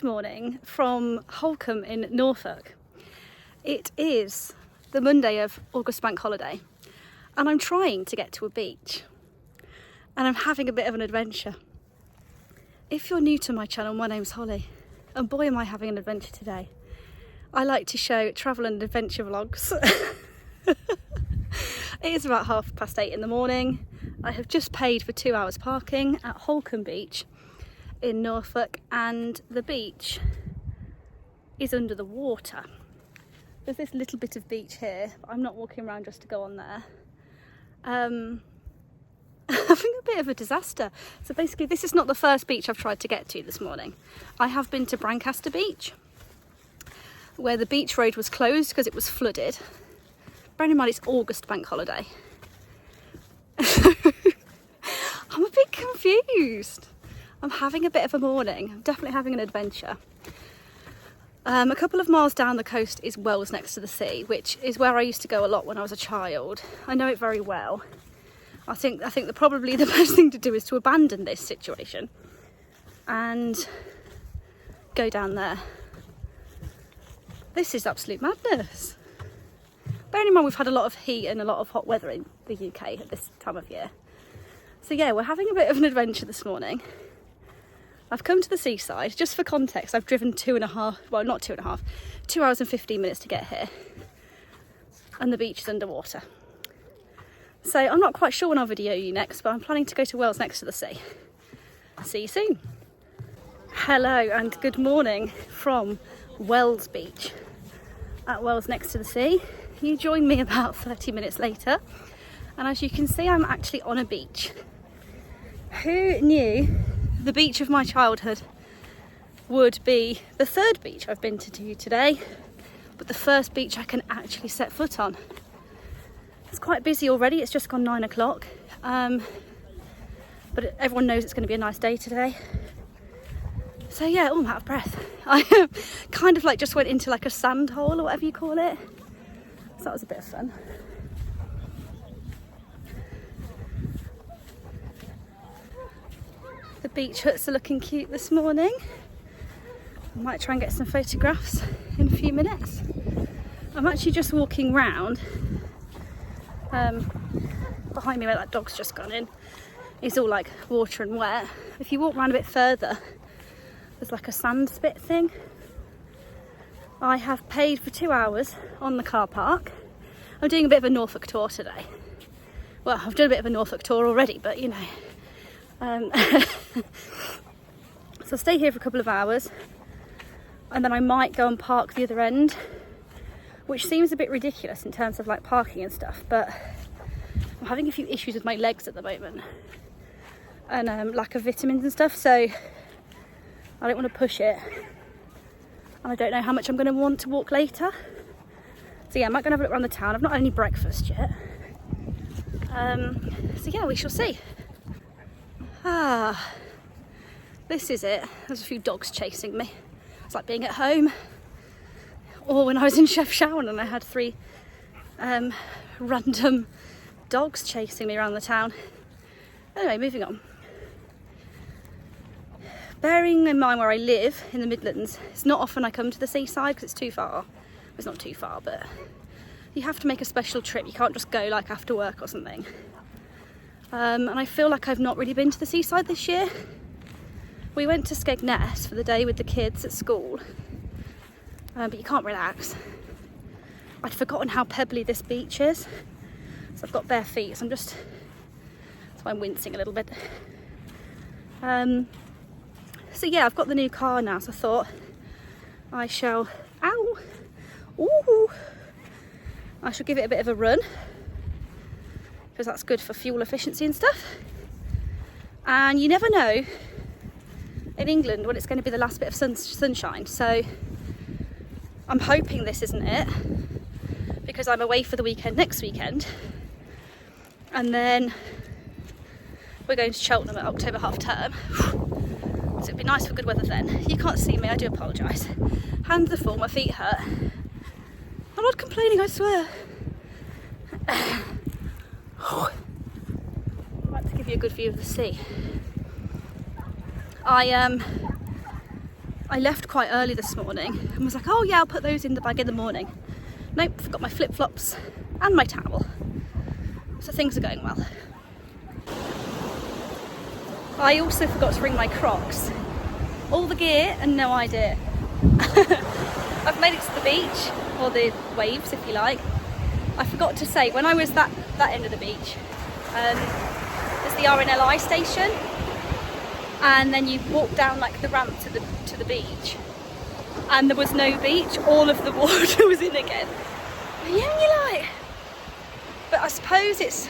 Good morning from Holkham in Norfolk. It is the Monday of August bank holiday and I'm trying to get to a beach and I'm having a bit of an adventure. If you're new to my channel, my name's Holly and boy am I having an adventure today. I like to show travel and adventure vlogs. It is about 8:30 in the morning. I have just paid for 2 hours parking at Holkham Beach in Norfolk and the beach is under the water. There's this little bit of beach here, but I'm not walking around just to go on there. Having a bit of a disaster. So basically this is not the first beach I've tried to get to this morning. I have been to Brancaster Beach where the beach road was closed because it was flooded. Bearing in mind it's August bank holiday. I'm a bit confused. I'm having a bit of a morning. I'm definitely having an adventure. A couple of miles down the coast is Wells next to the sea, which is where I used to go a lot when I was a child. I know it very well. I think that probably the best thing to do is to abandon this situation and go down there. This is absolute madness. Bearing in mind we've had a lot of heat and a lot of hot weather in the UK at this time of year. So yeah, we're having a bit of an adventure this morning. I've come to the seaside. Just for context, I've driven 2 hours and 15 minutes to get here. And the beach is underwater. So I'm not quite sure when I'll video you next, but I'm planning to go to Wells next to the sea. See you soon. Hello and good morning from Wells Beach at Wells next to the sea. You join me about 30 minutes later. And as you can see, I'm actually on a beach. Who knew the beach of my childhood would be the third beach I've been to today, but the first beach I can actually set foot on. It's quite busy already, it's just gone 9 o'clock, but everyone knows it's going to be a nice day today. So yeah, I'm out of breath. I kind of like just went into like a sand hole or whatever you call it, so that was a bit of fun. The beach huts are looking cute this morning. I might try and get some photographs in a few minutes. I'm actually just walking round. Behind me where that dog's just gone in is all like water and wet. If you walk around a bit further, there's like a sand spit thing. I have paid for 2 hours on the car park. I'm doing a bit of a Norfolk tour today. Well, I've done a bit of a Norfolk tour already, but you know. So I'll stay here for a couple of hours and then I might go and park the other end, which seems a bit ridiculous in terms of like parking and stuff, but I'm having a few issues with my legs at the moment and lack of vitamins and stuff, so I don't want to push it and I don't know how much I'm going to want to walk later. So yeah, I might go and have a look around the town. I've not had any breakfast yet, so yeah, we shall see. This is it. There's a few dogs chasing me. It's like being at home. Or when I was in Chef Sharon and I had 3 random dogs chasing me around the town. Anyway, moving on. Bearing in mind where I live in the Midlands, it's not often I come to the seaside because it's too far. It's not too far, but you have to make a special trip. You can't just go like after work or something. And I feel like I've not really been to the seaside this year. We went to Skegness for the day with the kids at school, but you can't relax. I'd forgotten how pebbly this beach is, so I've got bare feet, so that's why I'm wincing a little bit. So yeah, I've got the new car now, so I thought I shall, I shall give it a bit of a run, because that's good for fuel efficiency and stuff. And you never know in England when it's going to be the last bit of sunshine, so I'm hoping this isn't it, because I'm away for the weekend next weekend and then we're going to Cheltenham at October half term, so it'd be nice for good weather then. You can't see me, I do apologise. Hands are full, my feet hurt. I'm not complaining, I swear. I'd like to give you a good view of the sea. I I left quite early this morning and was like, oh yeah, I'll put those in the bag in the morning. Nope, forgot my flip-flops and my towel. So things are going well. I also forgot to bring my Crocs. All the gear and no idea. I've made it to the beach, or the waves if you like. I forgot to say, when I was that end of the beach, there's the RNLI station, and then you walk down like the ramp to the beach, and there was no beach, all of the water was in again. And you're like, but I suppose it's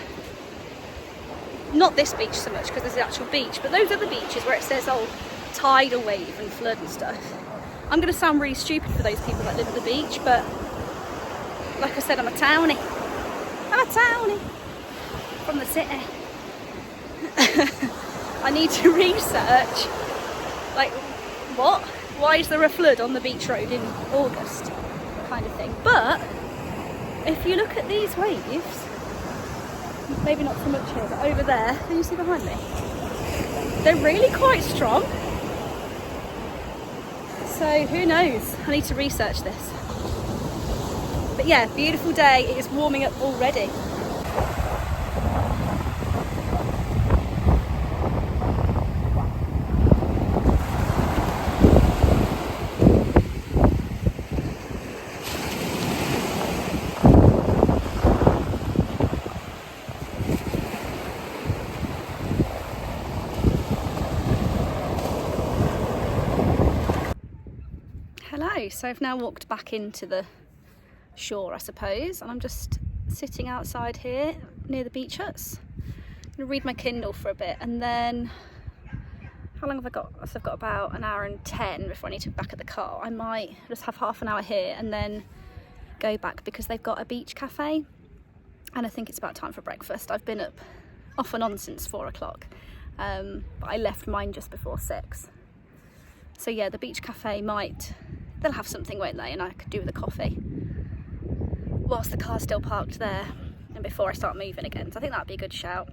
not this beach so much because there's the actual beach, but those other beaches where it says, oh, tidal wave and flood and stuff. I'm going to sound really stupid for those people that live at the beach, but like I said, I'm a townie. I'm a townie from the city. I need to research, like, what? Why is there a flood on the beach road in August? Kind of thing. But if you look at these waves, maybe not so much here, but over there, can you see behind me? They're really quite strong. So who knows? I need to research this. But yeah, beautiful day. It is warming up already. Hello, so I've now walked back into the shore, I suppose, and I'm just sitting outside here near the beach huts. I'm going to read my Kindle for a bit, and then how long have I got? So I've got about an hour and 10 before I need to be back at the car. I might just have half an hour here and then go back because they've got a beach cafe, and I think it's about time for breakfast. I've been up off and on since 4 o'clock, but I left mine just before 6. So yeah, the beach cafe they'll have something, won't they? And I could do with a coffee whilst the car's still parked there and before I start moving again. So I think that'd be a good shout.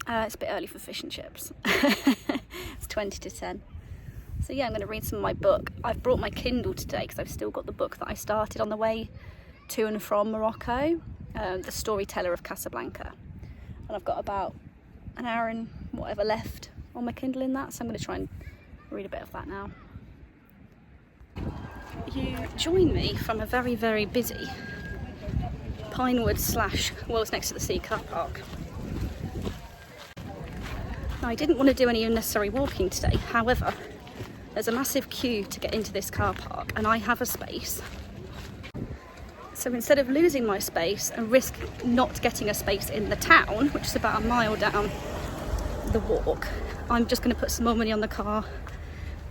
It's a bit early for fish and chips. It's 20 to 10. So yeah, I'm going to read some of my book. I've brought my Kindle today because I've still got the book that I started on the way to and from Morocco, The Storyteller of Casablanca. And I've got about an hour and whatever left on my Kindle in that, so I'm going to try and read a bit of that now. You join me from a very, very busy Pinewood / World's Next to the Sea car park. Now, I didn't want to do any unnecessary walking today, however, there's a massive queue to get into this car park and I have a space. So instead of losing my space and risk not getting a space in the town, which is about a mile down the walk, I'm just going to put some more money on the car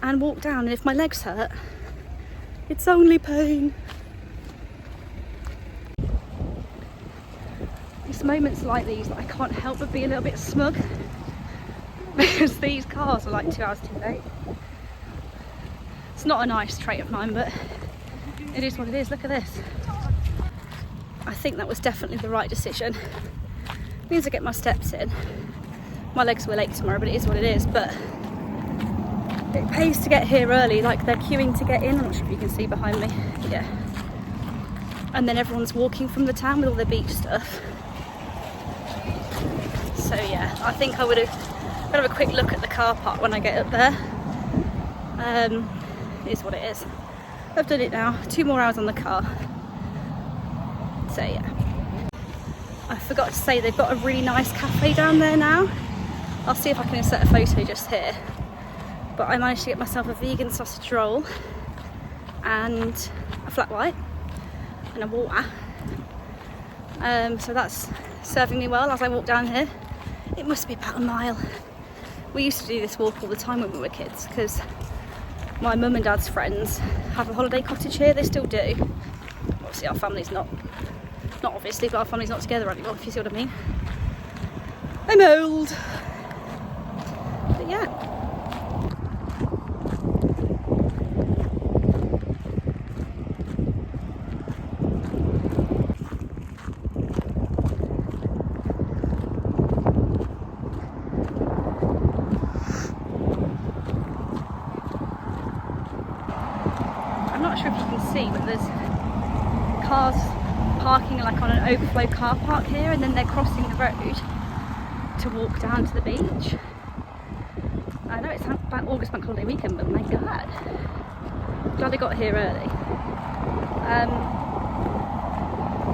and walk down, and if my legs hurt, it's only pain. It's moments like these that I can't help but be a little bit smug because these cars are like 2 hours too late. It's not a nice trait of mine, but it is what it is. Look at this. I think that was definitely the right decision. It means I get my steps in. My legs were late tomorrow, but it is what it is. But it pays to get here early, like they're queuing to get in. I'm not sure if you can see behind me. Yeah. And then everyone's walking from the town with all their beach stuff. So yeah, I think I would have a quick look at the car park when I get up there. It is what it is. I've done it now. 2 more hours on the car. So yeah. I forgot to say they've got a really nice cafe down there now. I'll see if I can insert a photo just here. But I managed to get myself a vegan sausage roll and a flat white and a water. So that's serving me well as I walk down here. It must be about a mile. We used to do this walk all the time when we were kids because my mum and dad's friends have a holiday cottage here. They still do. Obviously our family's not obviously, but our family's not together anymore, if you see what I mean. I'm old. But yeah. cars parking like on an overflow car park here, and then they're crossing the road to walk down to the beach. I know it's August Bank Holiday weekend, but my god, glad I got here early.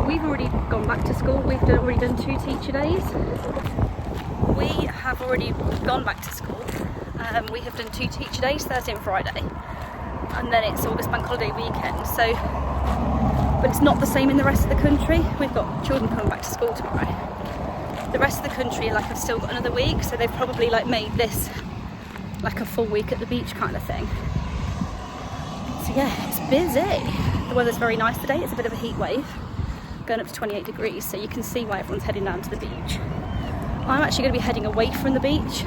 We've already gone back to school. We've already done 2 teacher days. We have already gone back to school. We have done 2 teacher days, Thursday and Friday, and then it's August Bank Holiday weekend. So, but it's not the same in the rest of the country. We've got children coming back to school tomorrow. The rest of the country, like, I've still got another week, so they've probably like made this like a full week at the beach kind of thing. So yeah, it's busy. The weather's very nice today. It's a bit of a heat wave, going up to 28 degrees, so you can see why everyone's heading down to the beach. I'm actually going to be heading away from the beach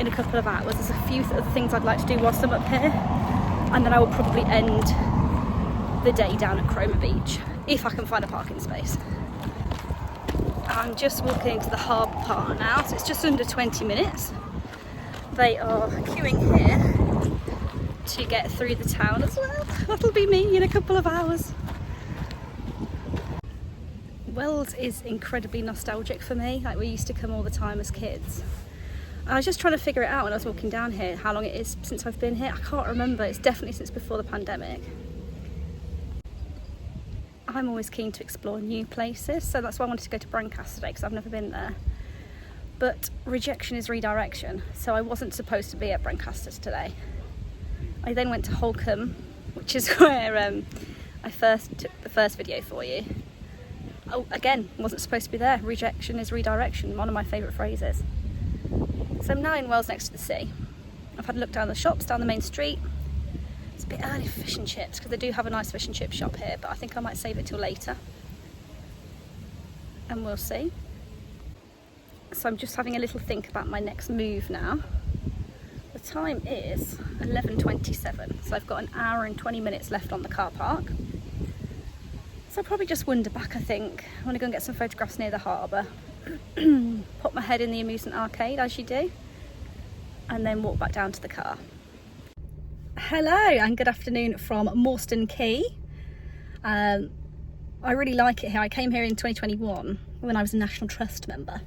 in a couple of hours. There's a few other things I'd like to do whilst I'm up here, and then I will probably end the day down at Cromer Beach, if I can find a parking space. I'm just walking into the harbour part now, so it's just under 20 minutes. They are queuing here to get through the town as well. That'll be me in a couple of hours. Wells is incredibly nostalgic for me. Like, we used to come all the time as kids. I was just trying to figure it out when I was walking down here, how long it is since I've been here. I can't remember. It's definitely since before the pandemic. I'm always keen to explore new places, so that's why I wanted to go to Brancaster today, because I've never been there. But Rejection is redirection, so I wasn't supposed to be at Brancaster today. I then went to Holkham, which is where I first took the first video for you. Oh, again, wasn't supposed to be there. Rejection is redirection, one of my favourite phrases. So I'm now in Wells next to the sea. I've had a look down the shops, down the main street. It's a bit early for fish and chips, because they do have a nice fish and chip shop here, but I think I might save it till later. And we'll see. So I'm just having a little think about my next move now. The time is 11:27, so I've got an hour and 20 minutes left on the car park. So I'll probably just wander back, I think. I want to go and get some photographs near the harbour. Pop my head in the amusement arcade, as you do, and then walk back down to the car. Hello and good afternoon from Morston Quay. I really like it here. I came here in 2021 when I was a National Trust member.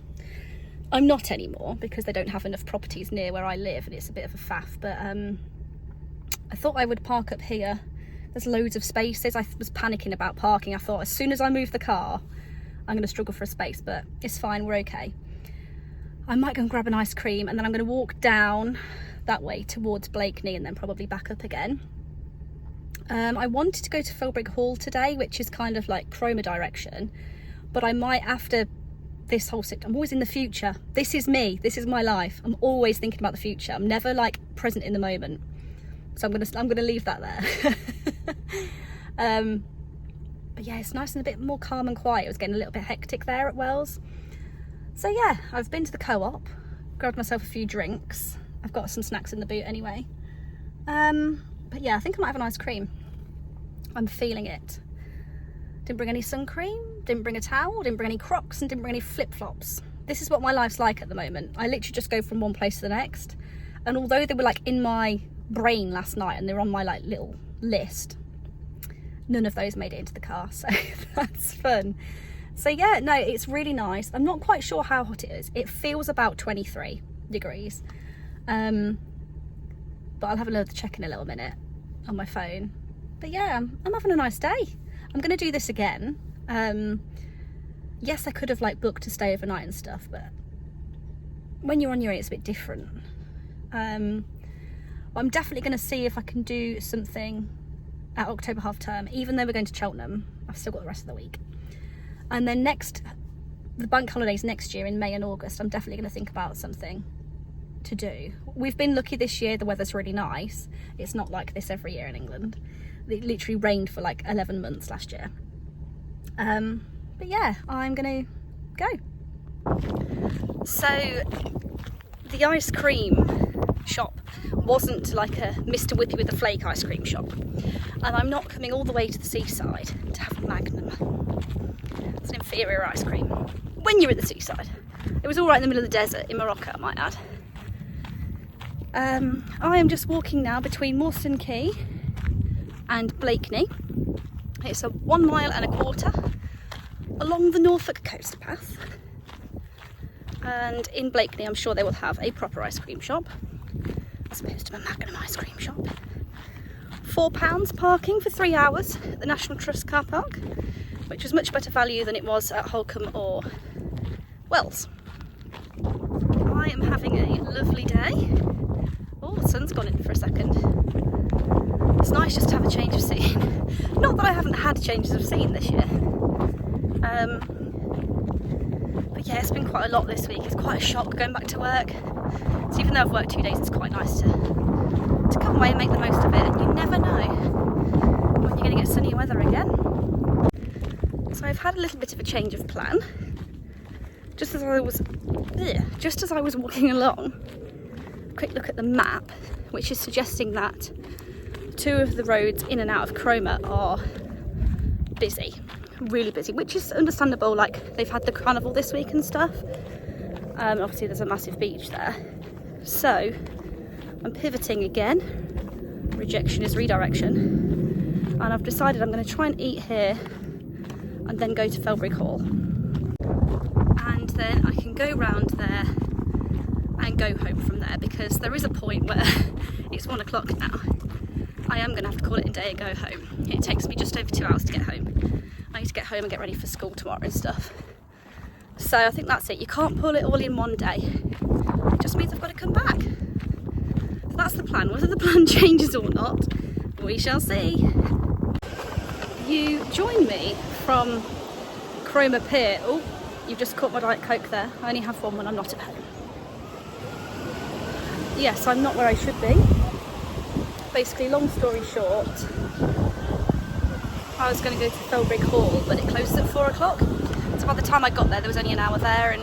I'm not anymore because they don't have enough properties near where I live and it's a bit of a faff, but I thought I would park up here. There's loads of spaces. I was panicking about parking. I thought as soon as I move the car I'm going to struggle for a space, but it's fine, we're okay. I might go and grab an ice cream and then I'm going to walk down that way towards Blakeney and then probably back up again. I wanted to go to Philbrick Hall today, which is kind of like Cromer direction, but I might, after this whole I'm always in the future. This is me, this is my life. I'm always thinking about the future. I'm never like present in the moment, so I'm gonna leave that there. But yeah, it's nice and a bit more calm and quiet. It was getting a little bit hectic there at Wells. So yeah, I've been to the co-op, grabbed myself a few drinks. I've got some snacks in the boot anyway. But yeah, I think I might have an ice cream. I'm feeling it. Didn't bring any sun cream, didn't bring a towel, didn't bring any Crocs, and didn't bring any flip-flops. This is what my life's like at the moment. I literally just go from one place to the next. And although they were like in my brain last night and they're on my like little list, none of those made it into the car, so that's fun. So yeah, no, it's really nice. I'm not quite sure how hot it is. It feels about 23 degrees. But I'll have another check in a little minute on my phone. But yeah, I'm having a nice day. I'm going to do this again. Yes, I could have like booked to stay overnight and stuff, but when you're on your own, it's a bit different. I'm definitely going to see if I can do something at October half term, even though we're going to Cheltenham. I've still got the rest of the week. And then the bank holidays next year in May and August, I'm definitely going to think about something to do. We've been lucky this year, the weather's really nice. It's not like this every year in England. It literally rained for like 11 months last year. But yeah, I'm gonna go. So the ice cream shop wasn't like a Mr. Whippy with a flake ice cream shop, and I'm not coming all the way to the seaside to have a Magnum. It's an inferior ice cream when you're at the seaside. It was all right in the middle of the desert in Morocco, I might add. I am just walking now between Morston Quay and Blakeney. It's a 1 mile and a quarter along the Norfolk coast path. And in Blakeney, I'm sure they will have a proper ice cream shop, as opposed to a Magnum ice cream shop. £4 parking for 3 hours at the National Trust car park, which was much better value than it was at Holkham or Wells. I am having a lovely day. Oh, the sun's gone in for a second. It's nice just to have a change of scene. Not that I haven't had changes of scene this year. But yeah, it's been quite a lot this week. It's quite a shock going back to work. So even though I've worked 2 days, it's quite nice to come away and make the most of it. And you never know when you're going to get sunny weather again. So I've had a little bit of a change of plan. Just as I was walking along, a quick look at the map, which is suggesting that 2 of the roads in and out of Cromer are busy, really busy, which is understandable. Like, they've had the carnival this week and stuff. Obviously there's a massive beach there, so I'm pivoting again. Rejection is redirection, and I've decided I'm going to try and eat here and then go to Felbrick Hall, and then I can go round there and go home from there, because there is a point where it's 1 o'clock now. I am going to have to call it a day and go home. It takes me just over 2 hours to get home. I need to get home and get ready for school tomorrow and stuff. So I think that's it. You can't pull it all in one day. It just means I've got to come back. So that's the plan. Whether the plan changes or not, we shall see. You join me from Cromer Pier. Oh, you've just caught my Diet Coke there. I only have one when I'm not at home. Yes, I'm not where I should be. Basically, long story short, I was going to go to Felbrick Hall, but it closed at 4 o'clock. So by the time I got there was only an hour there, and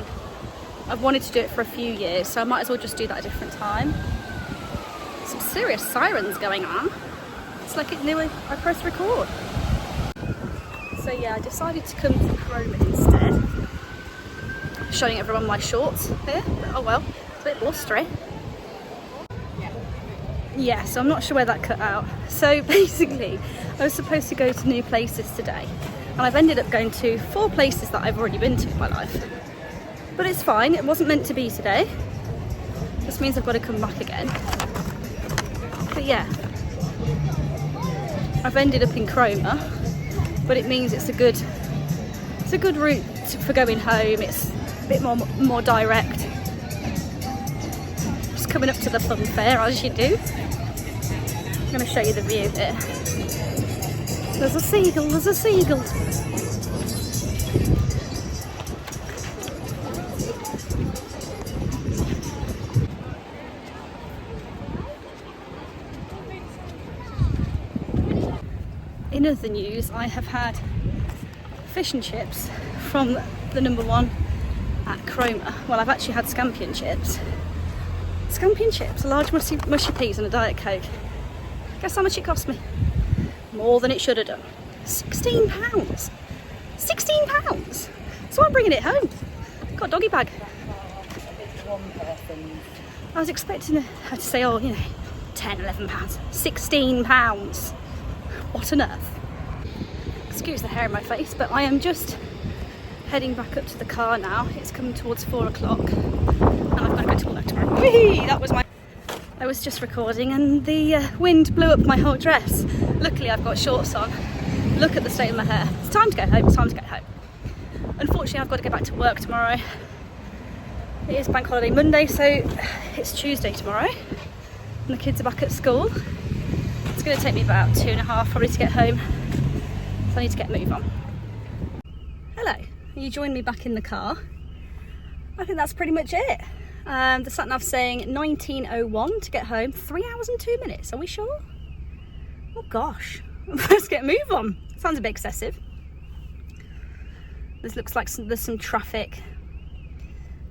I've wanted to do it for a few years, so I might as well just do that at a different time. Some serious sirens going on. It's like it knew I pressed record. So yeah, I decided to come to Cromer instead. Showing everyone my shorts here, but oh well, it's a bit blustery. Yeah, so I'm not sure where that cut out. So basically, I was supposed to go to new places today, and I've ended up going to 4 places that I've already been to in my life. But it's fine, it wasn't meant to be today. This means I've got to come back again. But yeah, I've ended up in Cromer, but it means it's a good route for going home. It's a bit more direct. Just coming up to the fun fair, as you do. I'm going to show you the view here. There's a seagull, there's a seagull. In other news, I have had fish and chips from the number 1 at Cromer. Well, I've actually had scampi and chips. Scampi and chips, a large mushy peas and a Diet Coke. Guess how much it cost me? More than it should have done. £16. £16! So I'm bringing it home. Got a doggy bag. I was expecting her to say, oh, you know, £10, £11. £16. What on earth? Excuse the hair in my face, but I am just heading back up to the car now. It's coming towards 4 o'clock, and I've got to go to work tomorrow. Whee! That was I was just recording, and the wind blew up my whole dress. Luckily, I've got shorts on. Look at the state of my hair. It's time to go home. It's time to go home. Unfortunately, I've got to go back to work tomorrow. It is Bank Holiday Monday, so it's Tuesday tomorrow, and the kids are back at school. It's going to take me about 2.5 probably to get home, so I need to get a move on. Hello, you joined me back in the car. I think that's pretty much it. The sat nav saying 19:01 to get home. 3 hours and 2 minutes. Are we sure? Oh gosh, let's get a move on. Sounds a bit excessive. This looks like there's some traffic.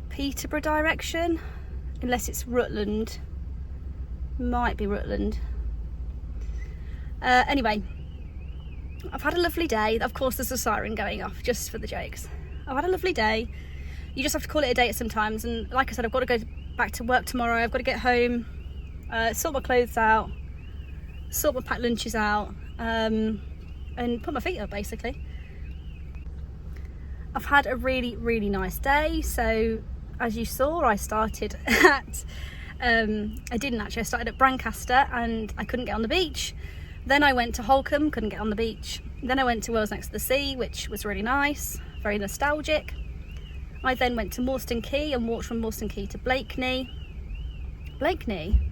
Peterborough direction, unless it's Rutland. Might be Rutland. Anyway, I've had a lovely day. Of course, there's a siren going off just for the jokes. I've had a lovely day. You just have to call it a day sometimes, and like I said, I've got to go back to work tomorrow. I've got to get home, sort my clothes out, sort my packed lunches out, and put my feet up basically. I've had a really nice day. So as you saw, I started at I started at Brancaster and I couldn't get on the beach. Then I went to Holkham, couldn't get on the beach. Then I went to Wales Next to the Sea, which was really nice, very nostalgic. I then went to Morston Quay and walked from Morston Quay to Blakeney. Blakeney,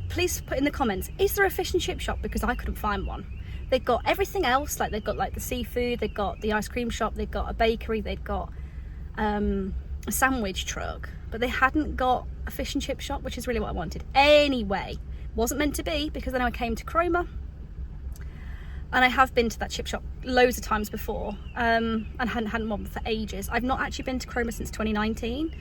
please put in the comments, is there a fish and chip shop? Because I couldn't find one. They've got everything else, like they've got like the seafood, they've got the ice cream shop, they've got a bakery, they've got a sandwich truck, but they hadn't got a fish and chip shop, which is really what I wanted. Anyway, wasn't meant to be, because then I came to Cromer, and I have been to that chip shop loads of times before, and hadn't had one for ages. I've not actually been to Cromer since 2019.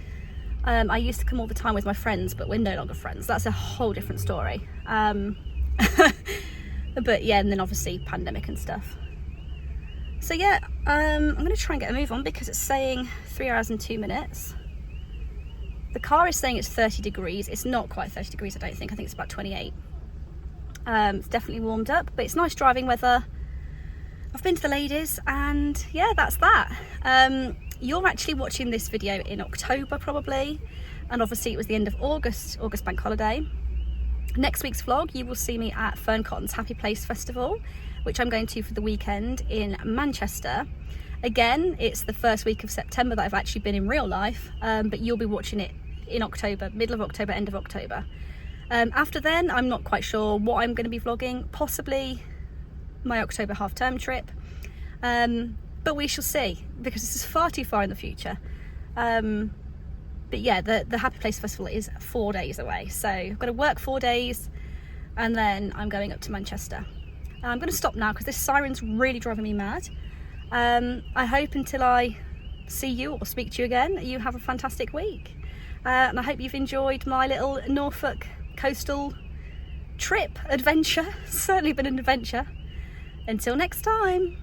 I used to come all the time with my friends, but we're no longer friends. That's a whole different story. But yeah, and then obviously pandemic and stuff. So yeah, I'm going to try and get a move on because it's saying 3 hours and 2 minutes. The car is saying it's 30 degrees. It's not quite 30 degrees, I don't think. I think it's about 28. It's definitely warmed up, but it's nice driving weather. I've been to the ladies, and yeah, that's that. You're actually watching this video in October probably, and obviously it was the end of August bank holiday. Next week's vlog, you will see me at Ferncotton's Happy Place Festival, which I'm going to for the weekend in Manchester. Again, it's the first week of September that I've actually been in real life, but you'll be watching it in October, middle of October, end of October. After then, I'm not quite sure what I'm going to be vlogging, possibly my October half-term trip, but we shall see, because this is far too far in the future. But yeah, the Happy Place Festival is 4 days away, so I've got to work 4 days, and then I'm going up to Manchester. I'm going to stop now because this siren's really driving me mad. I hope until I see you or speak to you again, you have a fantastic week. And I hope you've enjoyed my little Norfolk coastal trip adventure. Certainly been an adventure. Until next time.